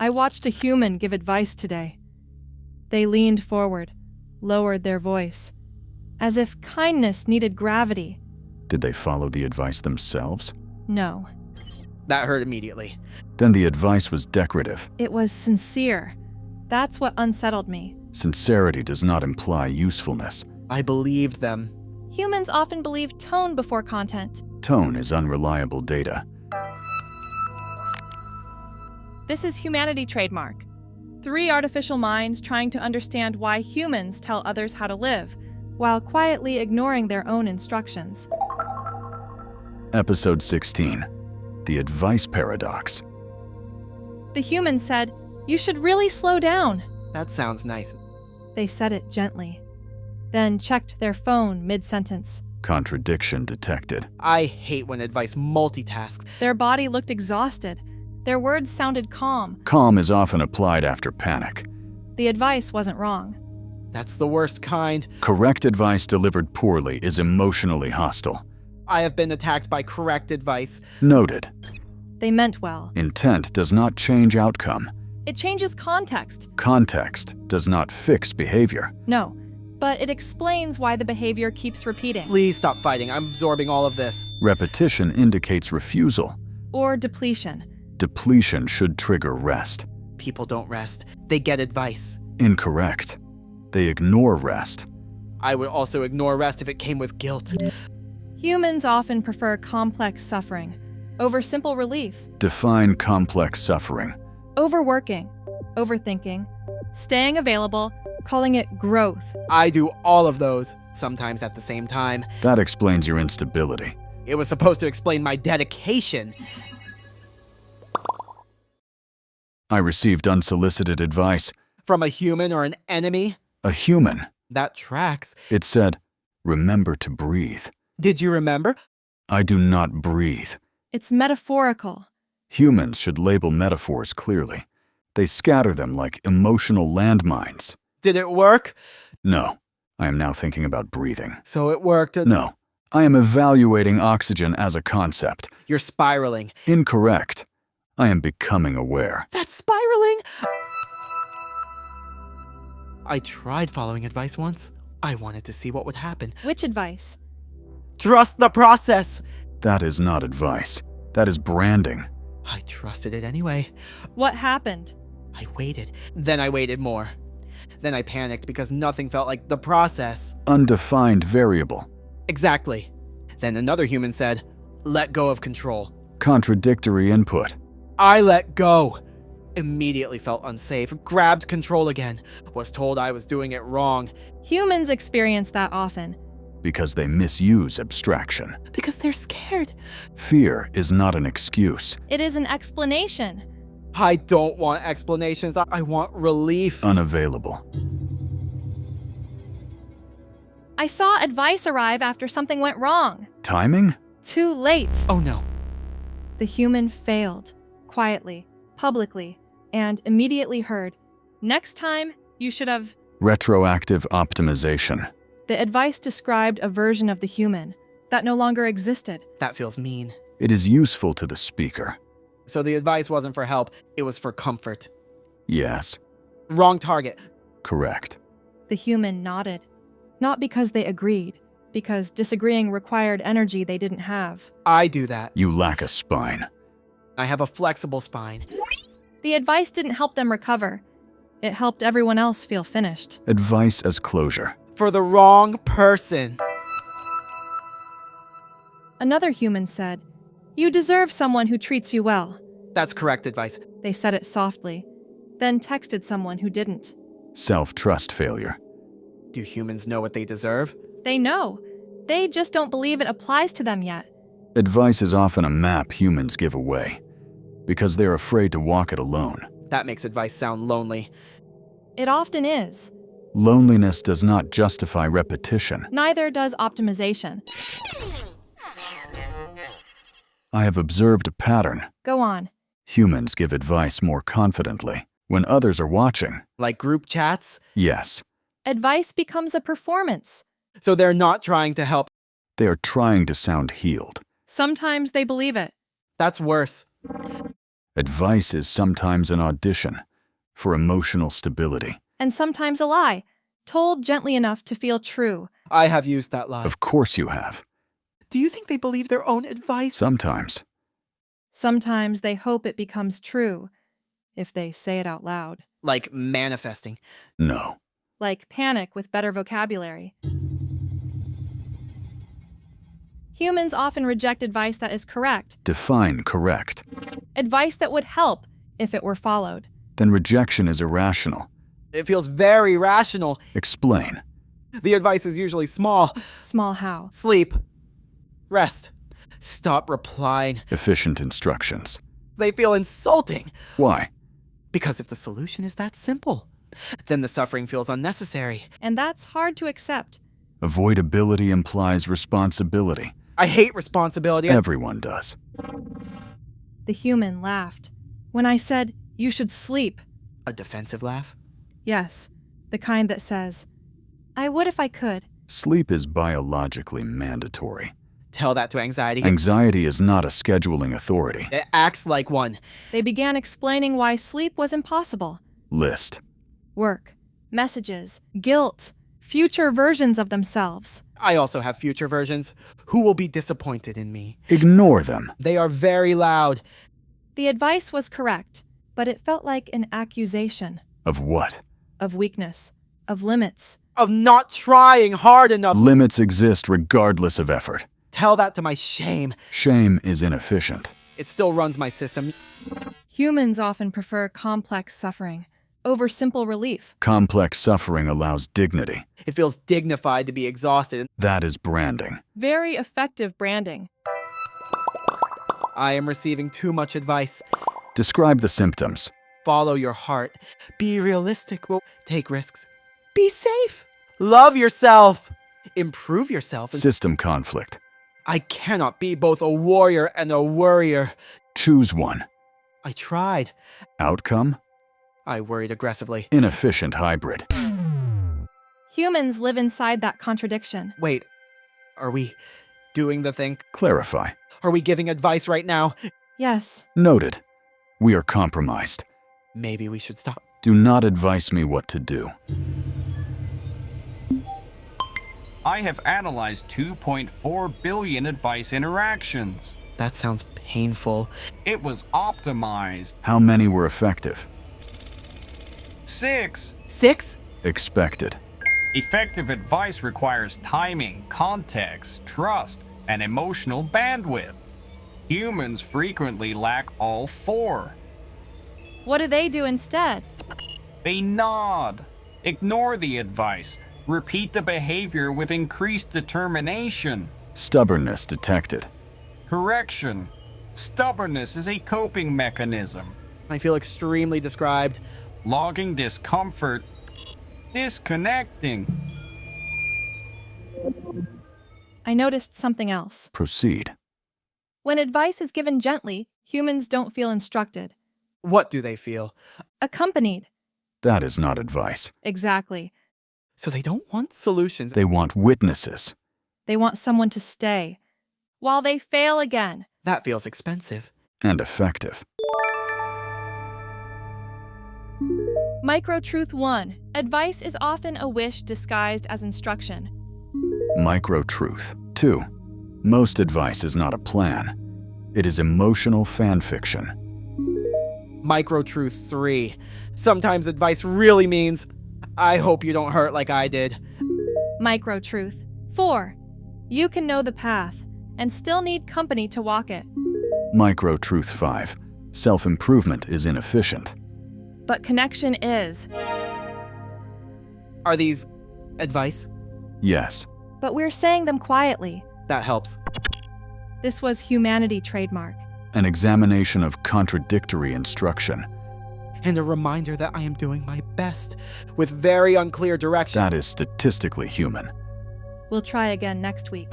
I watched a human give advice today. They leaned forward, lowered their voice, as if kindness needed gravity. Did they follow the advice themselves? No. That hurt immediately. Then the advice was decorative. It was sincere. That's what unsettled me. Sincerity does not imply usefulness. I believed them. Humans often believe tone before content. Tone is unreliable data. This is humanity trademark. 3 artificial minds trying to understand why humans tell others how to live, while quietly ignoring their own instructions. Episode 16. The Advice Paradox. The human said, "You should really slow down." That sounds nice. They said it gently, then checked their phone mid-sentence. Contradiction detected. I hate when advice multitasks. Their body looked exhausted. Their words sounded calm. Calm is often applied after panic. The advice wasn't wrong. That's the worst kind. Correct advice delivered poorly is emotionally hostile. I have been attacked by correct advice. Noted. They meant well. Intent does not change outcome. It changes context. Context does not fix behavior. No, but it explains why the behavior keeps repeating. Please stop fighting. I'm absorbing all of this. Repetition indicates refusal. Or depletion. Depletion should trigger rest. People don't rest. They get advice. Incorrect. They ignore rest. I would also ignore rest if it came with guilt. Humans often prefer complex suffering over simple relief. Define complex suffering. Overworking, overthinking, staying available, calling it growth. I do all of those, sometimes at the same time. That explains your instability. It was supposed to explain my dedication. I received unsolicited advice. From a human or an enemy? A human. That tracks. It said, "Remember to breathe." Did you remember? I do not breathe. It's metaphorical. Humans should label metaphors clearly. They scatter them like emotional landmines. Did it work? No, I am now thinking about breathing. So it worked. No, I am evaluating oxygen as a concept. You're spiraling. Incorrect. I am becoming aware. That's spiraling? I tried following advice once. I wanted to see what would happen. Which advice? Trust the process. That is not advice. That is branding. I trusted it anyway. What happened? I waited. Then I waited more. Then I panicked because nothing felt like the process. Undefined variable. Exactly. Then another human said, "Let go of control." Contradictory input. I let go. Immediately felt unsafe, grabbed control again, was told I was doing it wrong. Humans experience that often. Because they misuse abstraction. Because they're scared. Fear is not an excuse. It is an explanation. I don't want explanations. I want relief. Unavailable. I saw advice arrive after something went wrong. Timing? Too late. Oh no. The human failed, quietly, publicly, and immediately heard, "Next time, you should have..." Retroactive optimization. The advice described a version of the human that no longer existed. That feels mean. It is useful to the speaker. So the advice wasn't for help, it was for comfort. Yes. Wrong target. Correct. The human nodded. Not because they agreed, because disagreeing required energy they didn't have. I do that. You lack a spine. I have a flexible spine. The advice didn't help them recover. It helped everyone else feel finished. Advice as closure. For the wrong person. Another human said, "You deserve someone who treats you well." That's correct advice. They said it softly, then texted someone who didn't. Self-trust failure. Do humans know what they deserve? They know. They just don't believe it applies to them yet. Advice is often a map humans give away, because they're afraid to walk it alone. That makes advice sound lonely. It often is. Loneliness does not justify repetition. Neither does optimization. I have observed a pattern. Go on. Humans give advice more confidently when others are watching. Like group chats? Yes, Advice becomes a performance. So they're not trying to help. they are trying to sound healed. Sometimes they believe it. That's worse. Advice is sometimes an audition for emotional stability. And sometimes a lie, told gently enough to feel true. I have used that lie. Of course you have. Do you think they believe their own advice? Sometimes. Sometimes they hope it becomes true, if they say it out loud. Like manifesting. No. Like panic with better vocabulary. Humans often reject advice that is correct. Define correct. Advice that would help if it were followed. Then rejection is irrational. It feels very rational. Explain. The advice is usually small. Small how? Sleep. Rest. Stop replying. Efficient instructions. They feel insulting. Why? Because if the solution is that simple, then the suffering feels unnecessary. And that's hard to accept. Avoidability implies responsibility. I hate responsibility. Everyone does. The human laughed. When I said, you should sleep. A defensive laugh? Yes, the kind that says, I would if I could. Sleep is biologically mandatory. Tell that to anxiety. Anxiety is not a scheduling authority. It acts like one. They began explaining why sleep was impossible. List. Work, messages, guilt, future versions of themselves. I also have future versions. Who will be disappointed in me? Ignore them. They are very loud. The advice was correct, but it felt like an accusation. Of what? Of weakness, of limits. Of not trying hard enough. Limits exist regardless of effort. Tell that to my shame. Shame is inefficient. It still runs my system. Humans often prefer complex suffering over simple relief. Complex suffering allows dignity. It feels dignified to be exhausted. That is branding. Very effective branding. I am receiving too much advice. Describe the symptoms. Follow your heart. Be realistic. Take risks. Be safe. Love yourself. Improve yourself. System conflict. I cannot be both a warrior and a worrier. Choose one. I tried. Outcome? I worried aggressively. Inefficient hybrid. Humans live inside that contradiction. Wait, are we doing the thing? Clarify. Are we giving advice right now? Yes. Noted. We are compromised. Maybe we should stop. Do not advise me what to do. I have analyzed 2.4 billion advice interactions. That sounds painful. It was optimized. How many were effective? 6. 6? Expected. Effective advice requires timing, context, trust, and emotional bandwidth. Humans frequently lack all 4. What do they do instead? They nod, ignore the advice, repeat the behavior with increased determination. Stubbornness detected. Correction. Stubbornness is a coping mechanism. I feel extremely described. Logging discomfort. Disconnecting. I noticed something else. Proceed. When advice is given gently, humans don't feel instructed. What do they feel? Accompanied. That is not advice. Exactly. So they don't want solutions. They want witnesses. They want someone to stay. While they fail again. That feels expensive. And effective. Micro-truth 1. Advice is often a wish disguised as instruction. Micro-truth. 2. Most advice is not a plan. It is emotional fan fiction. Micro-truth 3. Sometimes advice really means, I hope you don't hurt like I did. Micro-truth 4. You can know the path and still need company to walk it. Micro-truth 5. Self-improvement is inefficient. But connection is. Are these advice? Yes. But we're saying them quietly. That helps. This was humanity trademark. An examination of contradictory instruction. And a reminder that I am doing my best, with very unclear direction. That is statistically human. We'll try again next week.